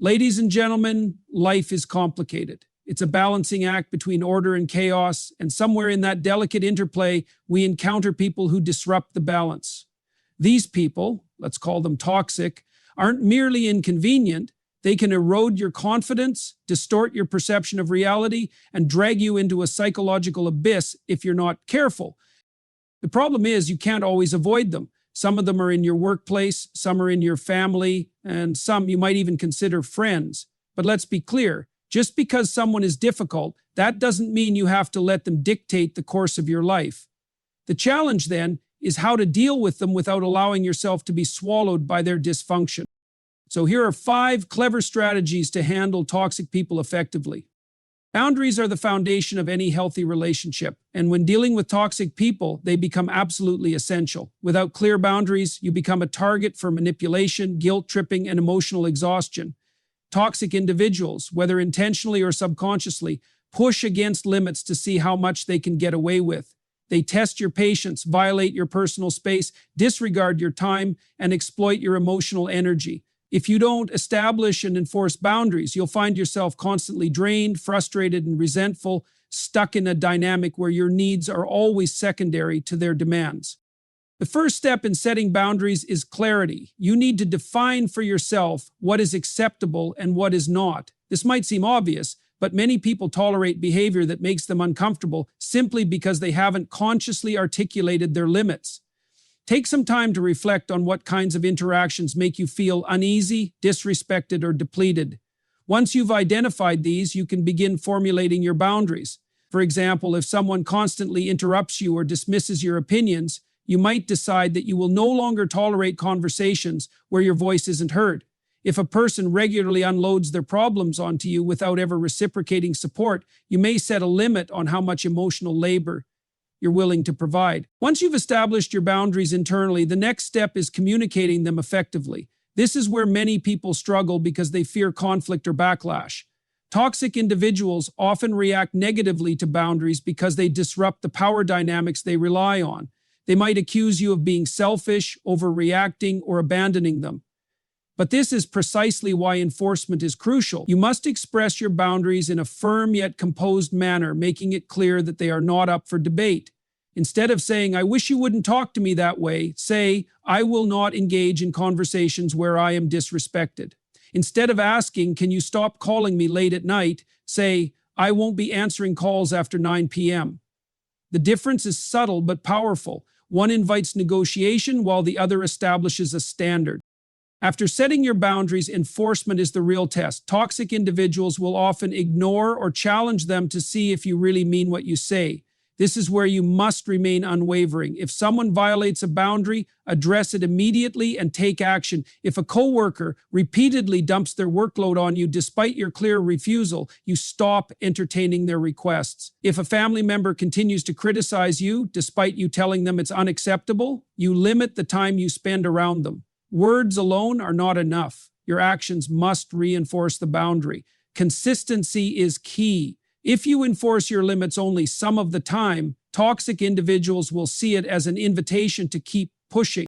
Ladies and gentlemen, life is complicated. It's a balancing act between order and chaos, and somewhere in that delicate interplay, we encounter people who disrupt the balance. These people, let's call them toxic, aren't merely inconvenient. They can erode your confidence, distort your perception of reality, and drag you into a psychological abyss if you're not careful. The problem is you can't always avoid them. Some of them are in your workplace, some are in your family, and some you might even consider friends. But let's be clear, just because someone is difficult, that doesn't mean you have to let them dictate the course of your life. The challenge, then, is how to deal with them without allowing yourself to be swallowed by their dysfunction. So here are 5 clever strategies to handle toxic people effectively. Boundaries are the foundation of any healthy relationship, and when dealing with toxic people, they become absolutely essential. Without clear boundaries, you become a target for manipulation, guilt-tripping, and emotional exhaustion. Toxic individuals, whether intentionally or subconsciously, push against limits to see how much they can get away with. They test your patience, violate your personal space, disregard your time, and exploit your emotional energy. If you don't establish and enforce boundaries, you'll find yourself constantly drained, frustrated, and resentful, stuck in a dynamic where your needs are always secondary to their demands. The first step in setting boundaries is clarity. You need to define for yourself what is acceptable and what is not. This might seem obvious, but many people tolerate behavior that makes them uncomfortable simply because they haven't consciously articulated their limits. Take some time to reflect on what kinds of interactions make you feel uneasy, disrespected, or depleted. Once you've identified these, you can begin formulating your boundaries. For example, if someone constantly interrupts you or dismisses your opinions, you might decide that you will no longer tolerate conversations where your voice isn't heard. If a person regularly unloads their problems onto you without ever reciprocating support, you may set a limit on how much emotional labor you're willing to provide. Once you've established your boundaries internally, the next step is communicating them effectively. This is where many people struggle because they fear conflict or backlash. Toxic individuals often react negatively to boundaries because they disrupt the power dynamics they rely on. They might accuse you of being selfish, overreacting, or abandoning them. But this is precisely why enforcement is crucial. You must express your boundaries in a firm yet composed manner, making it clear that they are not up for debate. Instead of saying, "I wish you wouldn't talk to me that way," say, "I will not engage in conversations where I am disrespected." Instead of asking, "Can you stop calling me late at night?" say, "I won't be answering calls after 9 p.m. The difference is subtle but powerful. One invites negotiation while the other establishes a standard. After setting your boundaries, enforcement is the real test. Toxic individuals will often ignore or challenge them to see if you really mean what you say. This is where you must remain unwavering. If someone violates a boundary, address it immediately and take action. If a coworker repeatedly dumps their workload on you despite your clear refusal, you stop entertaining their requests. If a family member continues to criticize you despite you telling them it's unacceptable, you limit the time you spend around them. Words alone are not enough. Your actions must reinforce the boundary. Consistency is key. If you enforce your limits only some of the time, toxic individuals will see it as an invitation to keep pushing.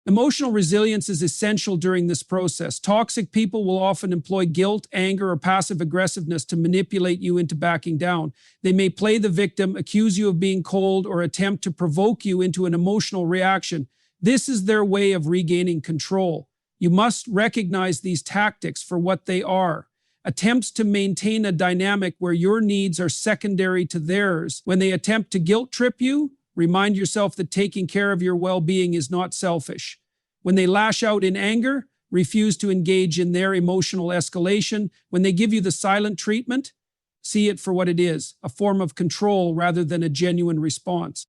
Emotional resilience is essential during this process. Toxic people will often employ guilt, anger, or passive aggressiveness to manipulate you into backing down. They may play the victim, accuse you of being cold, or attempt to provoke you into an emotional reaction. This is their way of regaining control. You must recognize these tactics for what they are. Attempts to maintain a dynamic where your needs are secondary to theirs. When they attempt to guilt trip you, remind yourself that taking care of your well-being is not selfish. When they lash out in anger, refuse to engage in their emotional escalation. When they give you the silent treatment, see it for what it is, a form of control rather than a genuine response.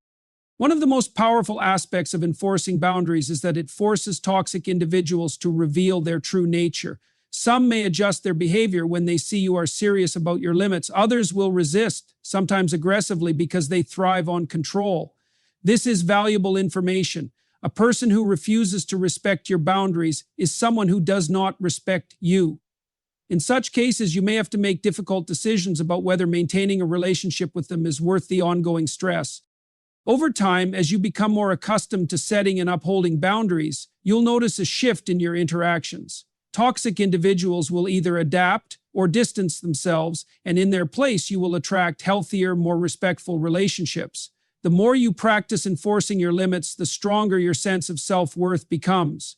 One of the most powerful aspects of enforcing boundaries is that it forces toxic individuals to reveal their true nature. Some may adjust their behavior when they see you are serious about your limits. Others will resist, sometimes aggressively, because they thrive on control. This is valuable information. A person who refuses to respect your boundaries is someone who does not respect you. In such cases, you may have to make difficult decisions about whether maintaining a relationship with them is worth the ongoing stress. Over time, as you become more accustomed to setting and upholding boundaries, you'll notice a shift in your interactions. Toxic individuals will either adapt or distance themselves, and in their place, you will attract healthier, more respectful relationships. The more you practice enforcing your limits, the stronger your sense of self-worth becomes.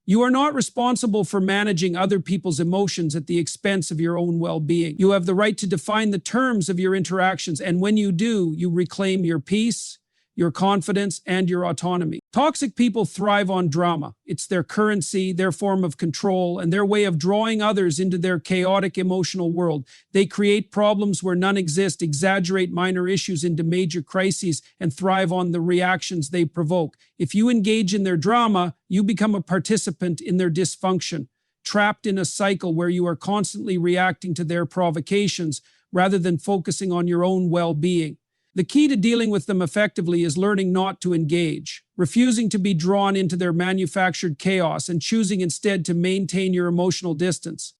You are not responsible for managing other people's emotions at the expense of your own well-being. You have the right to define the terms of your interactions, and when you do, you reclaim your peace, your confidence, and your autonomy. Toxic people thrive on drama. It's their currency, their form of control, and their way of drawing others into their chaotic emotional world. They create problems where none exist, exaggerate minor issues into major crises, and thrive on the reactions they provoke. If you engage in their drama, you become a participant in their dysfunction, trapped in a cycle where you are constantly reacting to their provocations rather than focusing on your own well-being. The key to dealing with them effectively is learning not to engage, refusing to be drawn into their manufactured chaos, and choosing instead to maintain your emotional distance.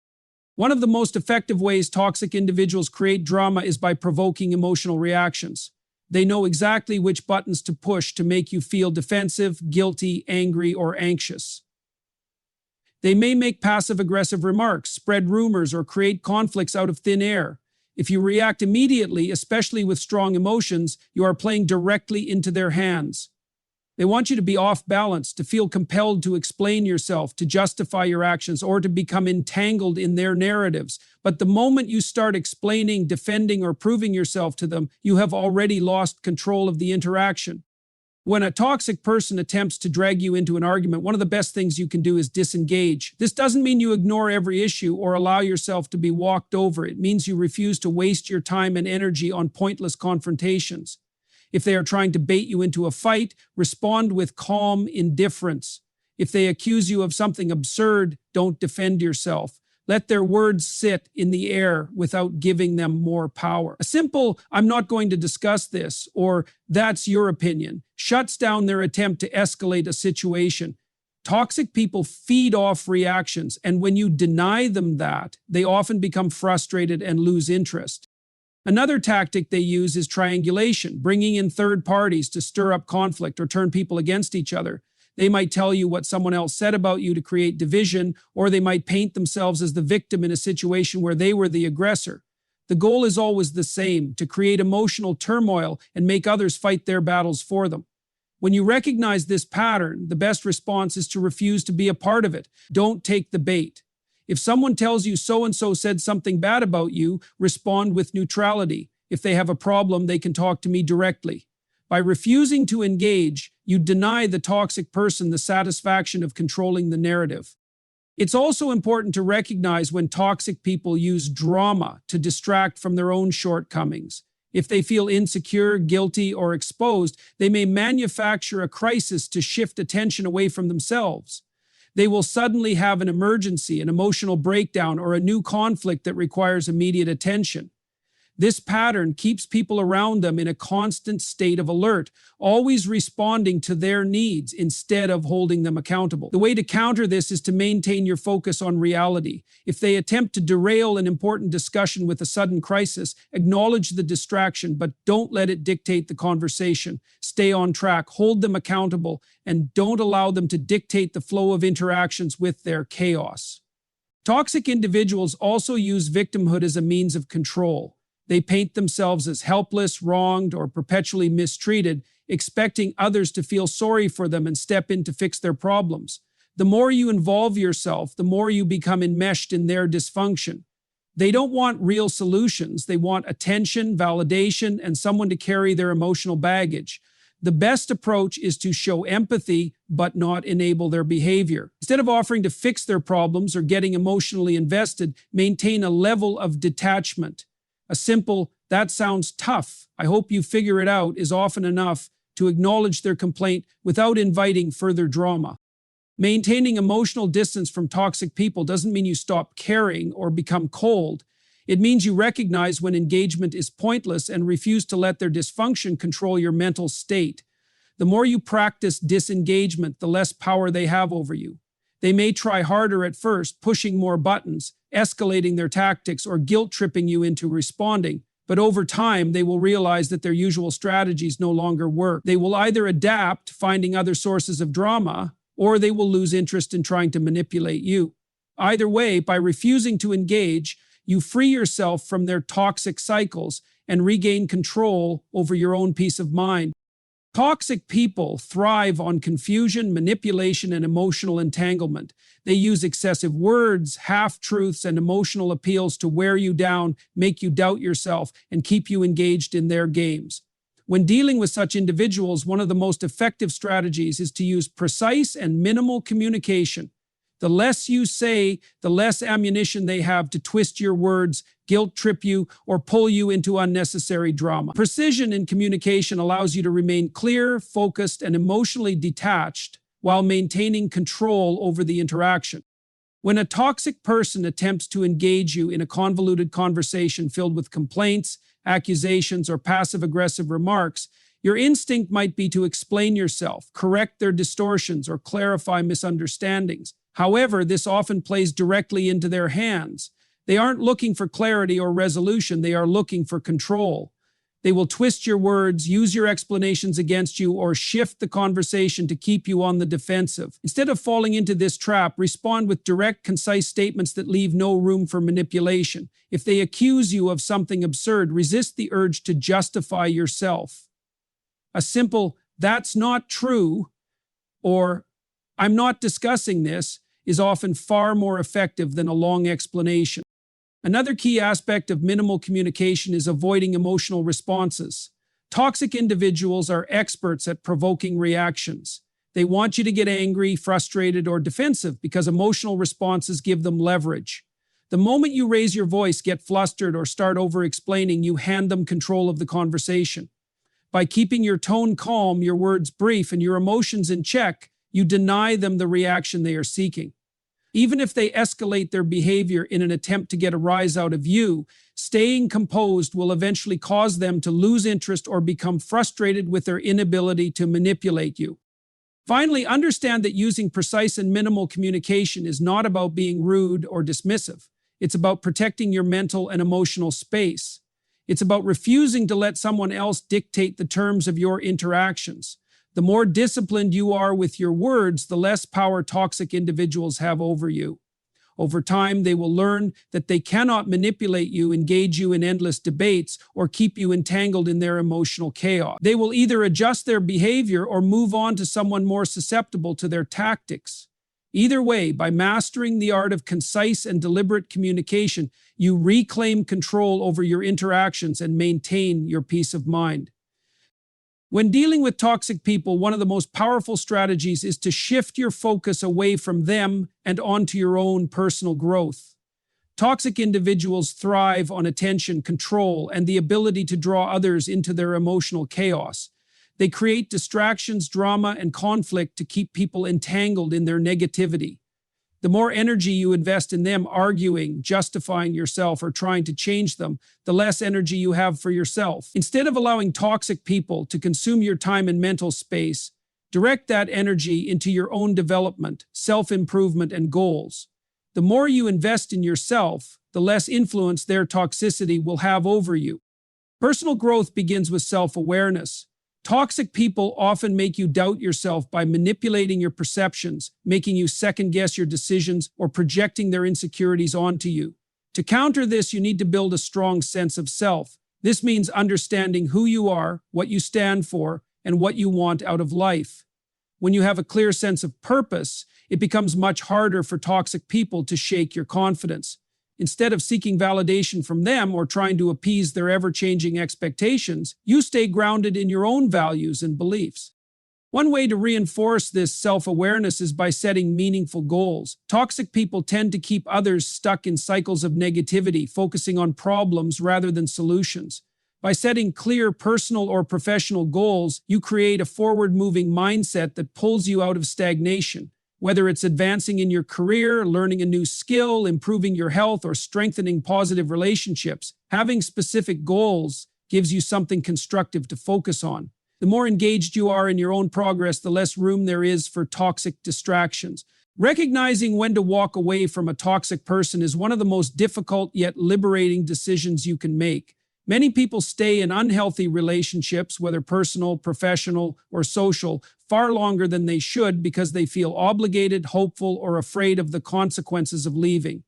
One of the most effective ways toxic individuals create drama is by provoking emotional reactions. They know exactly which buttons to push to make you feel defensive, guilty, angry, or anxious. They may make passive-aggressive remarks, spread rumors, or create conflicts out of thin air. If you react immediately, especially with strong emotions, you are playing directly into their hands. They want you to be off balance, to feel compelled to explain yourself, to justify your actions, or to become entangled in their narratives. But the moment you start explaining, defending, or proving yourself to them, you have already lost control of the interaction. When a toxic person attempts to drag you into an argument, one of the best things you can do is disengage. This doesn't mean you ignore every issue or allow yourself to be walked over. It means you refuse to waste your time and energy on pointless confrontations. If they are trying to bait you into a fight, respond with calm indifference. If they accuse you of something absurd, don't defend yourself. Let their words sit in the air without giving them more power. A simple, "I'm not going to discuss this," or "that's your opinion," shuts down their attempt to escalate a situation. Toxic people feed off reactions, and when you deny them that, they often become frustrated and lose interest. Another tactic they use is triangulation, bringing in third parties to stir up conflict or turn people against each other. They might tell you what someone else said about you to create division, or they might paint themselves as the victim in a situation where they were the aggressor. The goal is always the same: to create emotional turmoil and make others fight their battles for them. When you recognize this pattern, the best response is to refuse to be a part of it. Don't take the bait. If someone tells you so-and-so said something bad about you, respond with neutrality. If they have a problem, they can talk to me directly. By refusing to engage, you deny the toxic person the satisfaction of controlling the narrative. It's also important to recognize when toxic people use drama to distract from their own shortcomings. If they feel insecure, guilty, or exposed, they may manufacture a crisis to shift attention away from themselves. They will suddenly have an emergency, an emotional breakdown, or a new conflict that requires immediate attention. This pattern keeps people around them in a constant state of alert, always responding to their needs instead of holding them accountable. The way to counter this is to maintain your focus on reality. If they attempt to derail an important discussion with a sudden crisis, acknowledge the distraction, but don't let it dictate the conversation. Stay on track, hold them accountable, and don't allow them to dictate the flow of interactions with their chaos. Toxic individuals also use victimhood as a means of control. They paint themselves as helpless, wronged, or perpetually mistreated, expecting others to feel sorry for them and step in to fix their problems. The more you involve yourself, the more you become enmeshed in their dysfunction. They don't want real solutions. They want attention, validation, and someone to carry their emotional baggage. The best approach is to show empathy, but not enable their behavior. Instead of offering to fix their problems or getting emotionally invested, maintain a level of detachment. A simple, "that sounds tough, I hope you figure it out," is often enough to acknowledge their complaint without inviting further drama. Maintaining emotional distance from toxic people doesn't mean you stop caring or become cold. It means you recognize when engagement is pointless and refuse to let their dysfunction control your mental state. The more you practice disengagement, the less power they have over you. They may try harder at first, pushing more buttons, escalating their tactics, or guilt-tripping you into responding. But over time, they will realize that their usual strategies no longer work. They will either adapt, finding other sources of drama, or they will lose interest in trying to manipulate you. Either way, by refusing to engage, you free yourself from their toxic cycles and regain control over your own peace of mind. Toxic people thrive on confusion, manipulation, and emotional entanglement. They use excessive words, half-truths, and emotional appeals to wear you down, make you doubt yourself, and keep you engaged in their games. When dealing with such individuals, one of the most effective strategies is to use precise and minimal communication. The less you say, the less ammunition they have to twist your words, guilt-trip you, or pull you into unnecessary drama. Precision in communication allows you to remain clear, focused, and emotionally detached while maintaining control over the interaction. When a toxic person attempts to engage you in a convoluted conversation filled with complaints, accusations, or passive-aggressive remarks, your instinct might be to explain yourself, correct their distortions, or clarify misunderstandings. However, this often plays directly into their hands. They aren't looking for clarity or resolution, they are looking for control. They will twist your words, use your explanations against you, or shift the conversation to keep you on the defensive. Instead of falling into this trap, respond with direct, concise statements that leave no room for manipulation. If they accuse you of something absurd, resist the urge to justify yourself. A simple, "That's not true," or "I'm not discussing this," is often far more effective than a long explanation. Another key aspect of minimal communication is avoiding emotional responses. Toxic individuals are experts at provoking reactions. They want you to get angry, frustrated, or defensive because emotional responses give them leverage. The moment you raise your voice, get flustered, or start over-explaining, you hand them control of the conversation. By keeping your tone calm, your words brief, and your emotions in check, you deny them the reaction they are seeking. Even if they escalate their behavior in an attempt to get a rise out of you, staying composed will eventually cause them to lose interest or become frustrated with their inability to manipulate you. Finally, understand that using precise and minimal communication is not about being rude or dismissive. It's about protecting your mental and emotional space. It's about refusing to let someone else dictate the terms of your interactions. The more disciplined you are with your words, the less power toxic individuals have over you. Over time, they will learn that they cannot manipulate you, engage you in endless debates, or keep you entangled in their emotional chaos. They will either adjust their behavior or move on to someone more susceptible to their tactics. Either way, by mastering the art of concise and deliberate communication, you reclaim control over your interactions and maintain your peace of mind. When dealing with toxic people, one of the most powerful strategies is to shift your focus away from them and onto your own personal growth. Toxic individuals thrive on attention, control, and the ability to draw others into their emotional chaos. They create distractions, drama, and conflict to keep people entangled in their negativity. The more energy you invest in them arguing, justifying yourself, or trying to change them, the less energy you have for yourself. Instead of allowing toxic people to consume your time and mental space, direct that energy into your own development, self-improvement, and goals. The more you invest in yourself, the less influence their toxicity will have over you. Personal growth begins with self-awareness. Toxic people often make you doubt yourself by manipulating your perceptions, making you second-guess your decisions, or projecting their insecurities onto you. To counter this, you need to build a strong sense of self. This means understanding who you are, what you stand for, and what you want out of life. When you have a clear sense of purpose, it becomes much harder for toxic people to shake your confidence. Instead of seeking validation from them or trying to appease their ever-changing expectations, you stay grounded in your own values and beliefs. One way to reinforce this self-awareness is by setting meaningful goals. Toxic people tend to keep others stuck in cycles of negativity, focusing on problems rather than solutions. By setting clear personal or professional goals, you create a forward-moving mindset that pulls you out of stagnation. Whether it's advancing in your career, learning a new skill, improving your health, or strengthening positive relationships, having specific goals gives you something constructive to focus on. The more engaged you are in your own progress, the less room there is for toxic distractions. Recognizing when to walk away from a toxic person is one of the most difficult yet liberating decisions you can make. Many people stay in unhealthy relationships, whether personal, professional, or social, far longer than they should because they feel obligated, hopeful, or afraid of the consequences of leaving.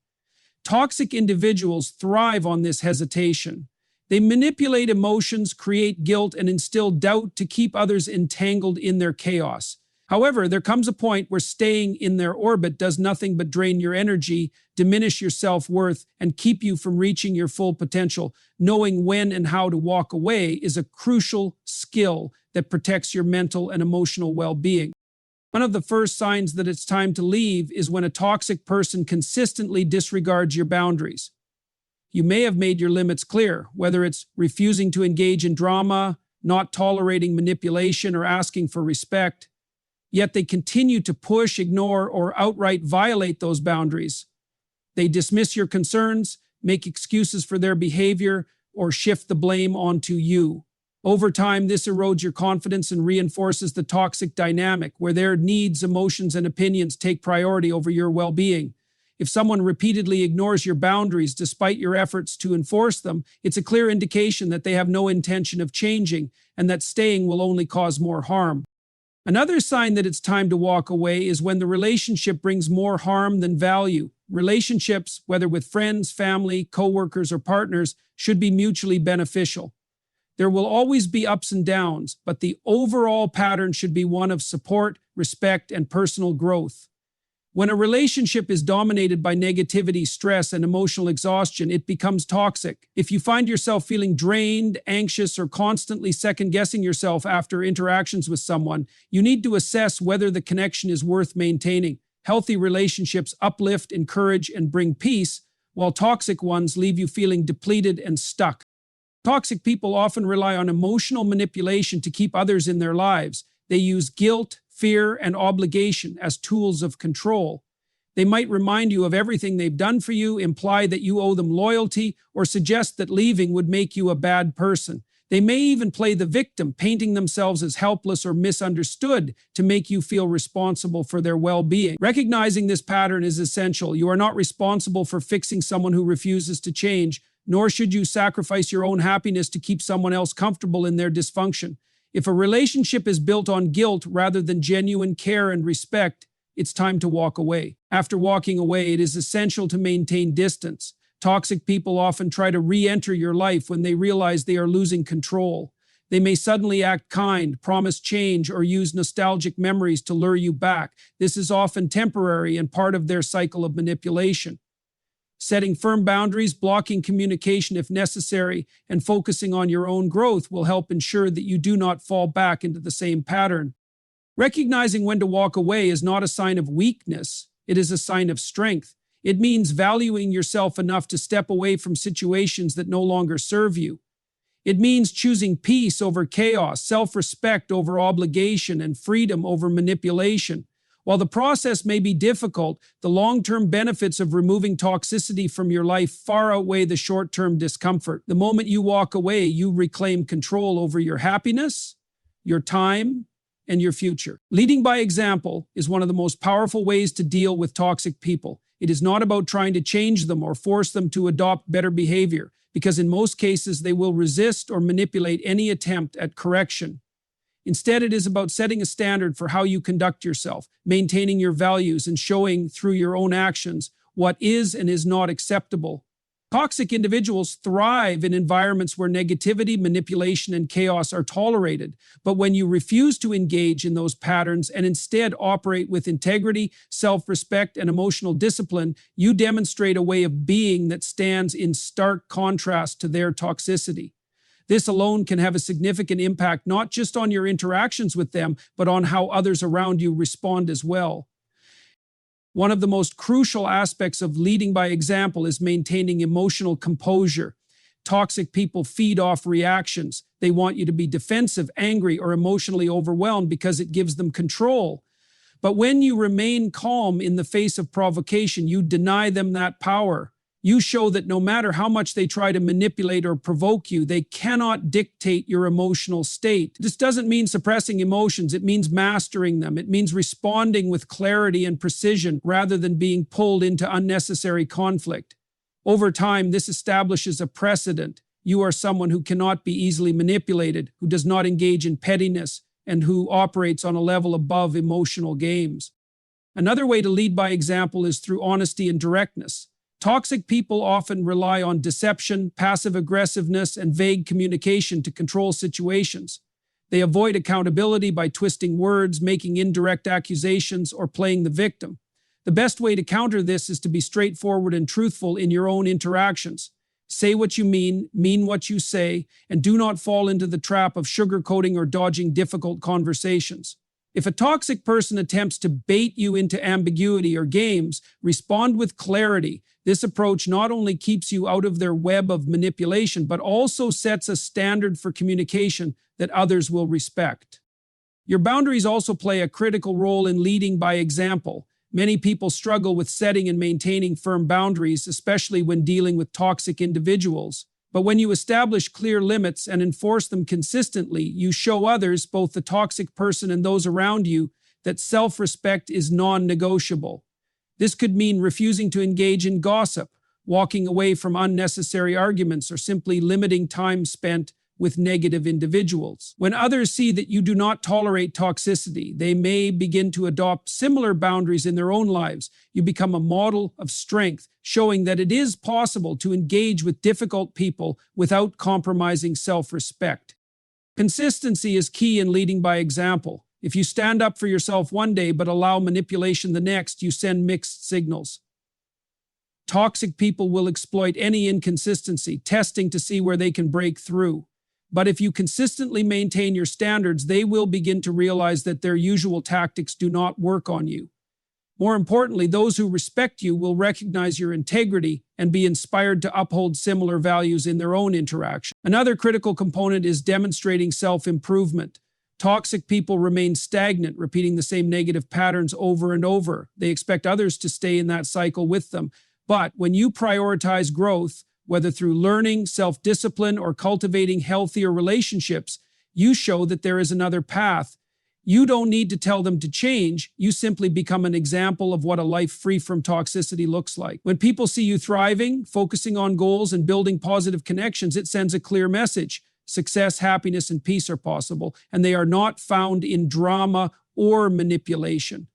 Toxic individuals thrive on this hesitation. They manipulate emotions, create guilt, and instill doubt to keep others entangled in their chaos. However, there comes a point where staying in their orbit does nothing but drain your energy, diminish your self-worth, and keep you from reaching your full potential. Knowing when and how to walk away is a crucial skill that protects your mental and emotional well-being. One of the first signs that it's time to leave is when a toxic person consistently disregards your boundaries. You may have made your limits clear, whether it's refusing to engage in drama, not tolerating manipulation, or asking for respect. Yet they continue to push, ignore, or outright violate those boundaries. They dismiss your concerns, make excuses for their behavior, or shift the blame onto you. Over time, this erodes your confidence and reinforces the toxic dynamic, where their needs, emotions, and opinions take priority over your well-being. If someone repeatedly ignores your boundaries despite your efforts to enforce them, it's a clear indication that they have no intention of changing and that staying will only cause more harm. Another sign that it's time to walk away is when the relationship brings more harm than value. Relationships, whether with friends, family, coworkers, or partners, should be mutually beneficial. There will always be ups and downs, but the overall pattern should be one of support, respect, and personal growth. When a relationship is dominated by negativity, stress, and emotional exhaustion, it becomes toxic. If you find yourself feeling drained, anxious, or constantly second-guessing yourself after interactions with someone, you need to assess whether the connection is worth maintaining. Healthy relationships uplift, encourage, and bring peace, while toxic ones leave you feeling depleted and stuck. Toxic people often rely on emotional manipulation to keep others in their lives. They use guilt, fear, and obligation as tools of control. They might remind you of everything they've done for you, imply that you owe them loyalty, or suggest that leaving would make you a bad person. They may even play the victim, painting themselves as helpless or misunderstood to make you feel responsible for their well-being. Recognizing this pattern is essential. You are not responsible for fixing someone who refuses to change, nor should you sacrifice your own happiness to keep someone else comfortable in their dysfunction. If a relationship is built on guilt rather than genuine care and respect, it's time to walk away. After walking away, it is essential to maintain distance. Toxic people often try to re-enter your life when they realize they are losing control. They may suddenly act kind, promise change, or use nostalgic memories to lure you back. This is often temporary and part of their cycle of manipulation. Setting firm boundaries, blocking communication if necessary, and focusing on your own growth will help ensure that you do not fall back into the same pattern. Recognizing when to walk away is not a sign of weakness, it is a sign of strength. It means valuing yourself enough to step away from situations that no longer serve you. It means choosing peace over chaos, self-respect over obligation, and freedom over manipulation. While the process may be difficult, the long-term benefits of removing toxicity from your life far outweigh the short-term discomfort. The moment you walk away, you reclaim control over your happiness, your time, and your future. Leading by example is one of the most powerful ways to deal with toxic people. It is not about trying to change them or force them to adopt better behavior, because in most cases they will resist or manipulate any attempt at correction. Instead, it is about setting a standard for how you conduct yourself, maintaining your values, and showing through your own actions what is and is not acceptable. Toxic individuals thrive in environments where negativity, manipulation, and chaos are tolerated. But when you refuse to engage in those patterns and instead operate with integrity, self-respect, and emotional discipline, you demonstrate a way of being that stands in stark contrast to their toxicity. This alone can have a significant impact not just on your interactions with them, but on how others around you respond as well. One of the most crucial aspects of leading by example is maintaining emotional composure. Toxic people feed off reactions. They want you to be defensive, angry, or emotionally overwhelmed because it gives them control. But when you remain calm in the face of provocation, you deny them that power. You show that no matter how much they try to manipulate or provoke you, they cannot dictate your emotional state. This doesn't mean suppressing emotions. It means mastering them. It means responding with clarity and precision rather than being pulled into unnecessary conflict. Over time, this establishes a precedent. You are someone who cannot be easily manipulated, who does not engage in pettiness, and who operates on a level above emotional games. Another way to lead by example is through honesty and directness. Toxic people often rely on deception, passive aggressiveness, and vague communication to control situations. They avoid accountability by twisting words, making indirect accusations, or playing the victim. The best way to counter this is to be straightforward and truthful in your own interactions. Say what you mean what you say, and do not fall into the trap of sugarcoating or dodging difficult conversations. If a toxic person attempts to bait you into ambiguity or games, respond with clarity. This approach not only keeps you out of their web of manipulation, but also sets a standard for communication that others will respect. Your boundaries also play a critical role in leading by example. Many people struggle with setting and maintaining firm boundaries, especially when dealing with toxic individuals. But when you establish clear limits and enforce them consistently, you show others, both the toxic person and those around you, that self-respect is non-negotiable. This could mean refusing to engage in gossip, walking away from unnecessary arguments, or simply limiting time spent with negative individuals. When others see that you do not tolerate toxicity, they may begin to adopt similar boundaries in their own lives. You become a model of strength, showing that it is possible to engage with difficult people without compromising self-respect. Consistency is key in leading by example. If you stand up for yourself one day but allow manipulation the next, you send mixed signals. Toxic people will exploit any inconsistency, testing to see where they can break through. But if you consistently maintain your standards, they will begin to realize that their usual tactics do not work on you. More importantly, those who respect you will recognize your integrity and be inspired to uphold similar values in their own interaction. Another critical component is demonstrating self-improvement. Toxic people remain stagnant, repeating the same negative patterns over and over. They expect others to stay in that cycle with them. But when you prioritize growth, whether through learning, self-discipline, or cultivating healthier relationships, you show that there is another path. You don't need to tell them to change. You simply become an example of what a life free from toxicity looks like. When people see you thriving, focusing on goals, and building positive connections, it sends a clear message. Success, happiness, and peace are possible, and they are not found in drama or manipulation.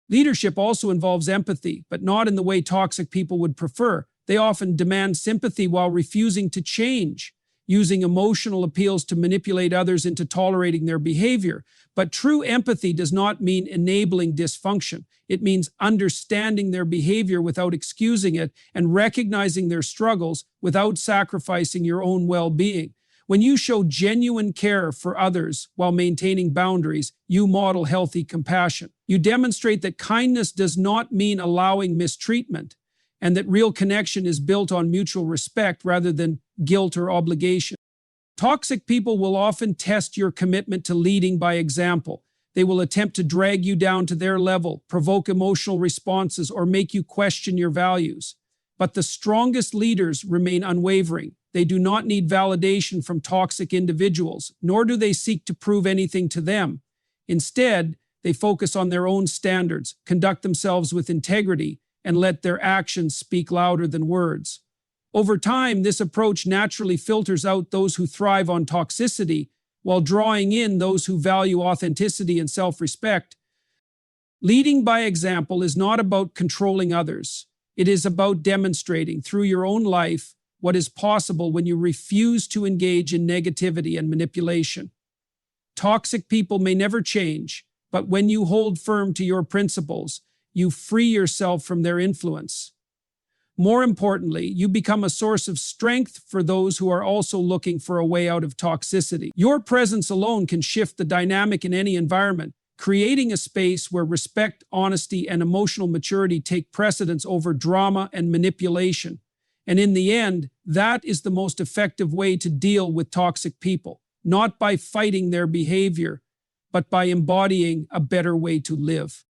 Leadership also involves empathy, but not in the way toxic people would prefer. They often demand sympathy while refusing to change, using emotional appeals to manipulate others into tolerating their behavior. But true empathy does not mean enabling dysfunction. It means understanding their behavior without excusing it and recognizing their struggles without sacrificing your own well-being. When you show genuine care for others while maintaining boundaries, you model healthy compassion. You demonstrate that kindness does not mean allowing mistreatment, and that real connection is built on mutual respect rather than guilt or obligation. Toxic people will often test your commitment to leading by example. They will attempt to drag you down to their level, provoke emotional responses, or make you question your values. But the strongest leaders remain unwavering. They do not need validation from toxic individuals, nor do they seek to prove anything to them. Instead, they focus on their own standards, conduct themselves with integrity, and let their actions speak louder than words. Over time, this approach naturally filters out those who thrive on toxicity while drawing in those who value authenticity and self-respect. Leading by example is not about controlling others. It is about demonstrating through your own life what is possible when you refuse to engage in negativity and manipulation. Toxic people may never change, but when you hold firm to your principles, you free yourself from their influence. More importantly, you become a source of strength for those who are also looking for a way out of toxicity. Your presence alone can shift the dynamic in any environment, creating a space where respect, honesty, and emotional maturity take precedence over drama and manipulation. And in the end, that is the most effective way to deal with toxic people, not by fighting their behavior, but by embodying a better way to live.